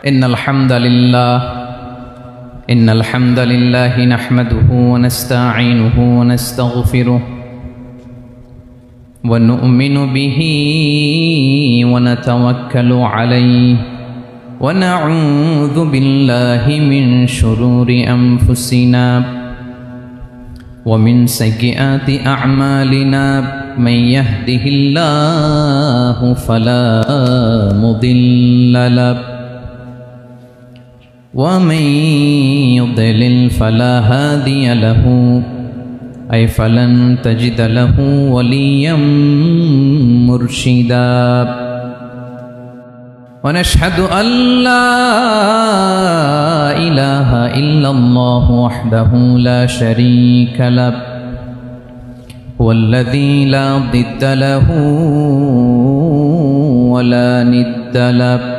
إن الحمد لله نحمده ونستعينه ونستغفره ونؤمن به ونتوكل عليه ونعوذ بالله من شرور أنفسنا ومن سيئات أعمالنا من يهده الله فلا مضل له ومن يضلل فلا هادي له أي فلن تجد له وليا مرشدا ونشهد أن لا إله إلا الله وحده لا شريك له هو الذي لا ضد له ولا ند له